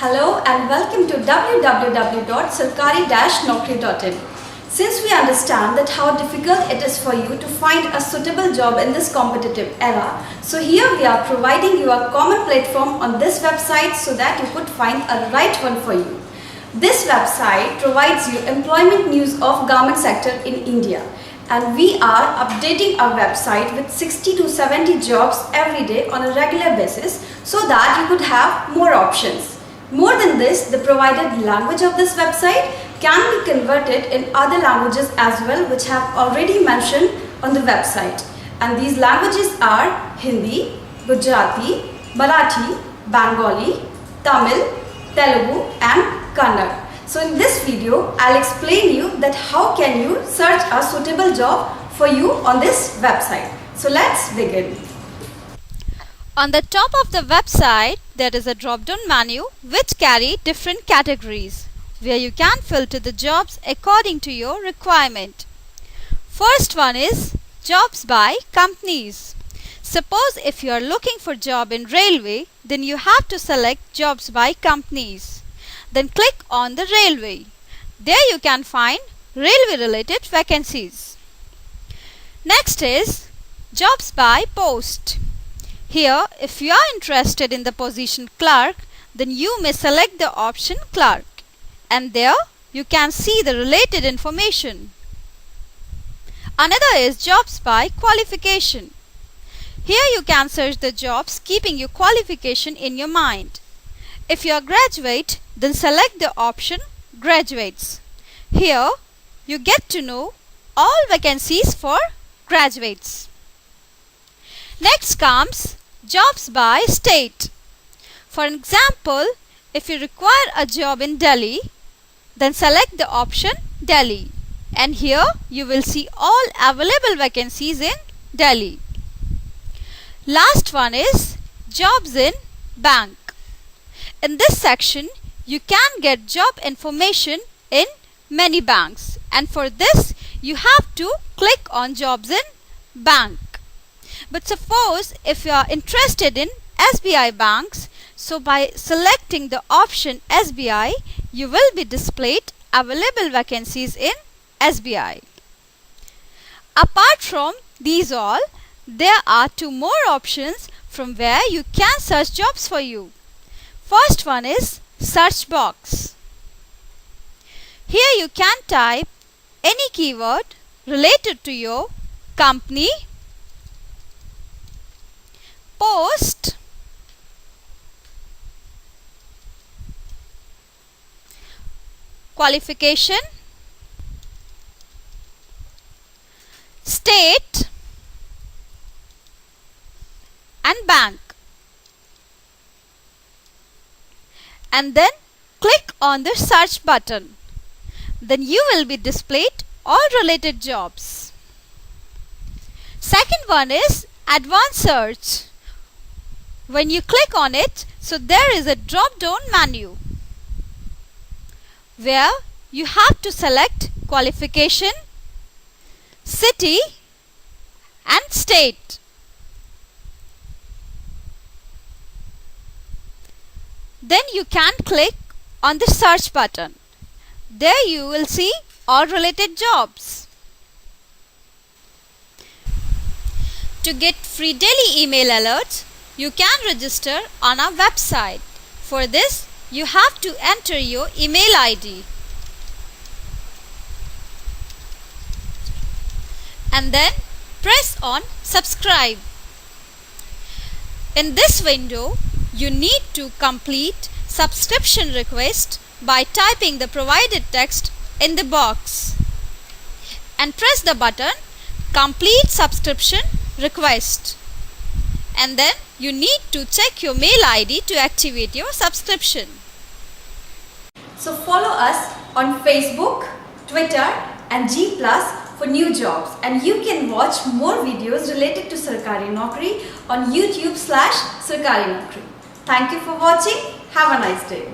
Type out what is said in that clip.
Hello and welcome to www.sarkari-naukri.in. Since we understand that how difficult it is for you to find a suitable job in this competitive era, so here we are providing you a common platform on this website so that you could find a right one for you. This website provides you employment news of government sector in India, and we are updating our website with 60 to 70 jobs every day on a regular basis so that you could have more options. More than this, the provided language of this website can be converted in other languages as well, which have already mentioned on the website. And these languages are Hindi, Gujarati, Marathi, Bengali, Tamil, Telugu and Kannada. So in this video, I'll explain you that how can you search a suitable job for you on this website. So let's begin. On the top of the website, there is a drop-down menu which carry different categories where you can filter the jobs according to your requirement. First one is jobs by companies. Suppose if you are looking for job in railway, then you have to select jobs by companies. Then click on the railway. There you can find railway related vacancies. Next is jobs by post. Here, if you are interested in the position clerk, then you may select the option clerk, and there you can see the related information. Another is jobs by qualification. Here you can search the jobs keeping your qualification in your mind. If you are graduate, then select the option graduates. Here you get to know all vacancies for graduates. Next comes jobs by state. For example, if you require a job in Delhi, then select the option Delhi, and here you will see all available vacancies in Delhi. Last one is jobs in bank. In this section, you can get job information in many banks, and for this you have to click on jobs in bank. But suppose if you are interested in SBI banks, so by selecting the option SBI, you will be displayed available vacancies in SBI. Apart from these all, there are two more options from where you can search jobs for you. First one is search box. Here you can type any keyword related to your company, post, qualification, state and bank, and then click on the search button. Then you will be displayed all related jobs. Second one is advanced search. When you click on it, so there is a drop down menu where you have to select qualification, city and state. Then you can click on the search button. There you will see all related jobs. To get free daily email alerts, you can register on our website. For this, you have to enter your email ID and then press on subscribe. In this window, you need to complete subscription request by typing the provided text in the box and press the button complete subscription request, and then you need to check your mail ID to activate your subscription. So follow us on Facebook, Twitter and G+ for new jobs, and you can watch more videos related to Sarkari Naukri on YouTube/Sarkari Naukri. Thank you for watching. Have a nice day.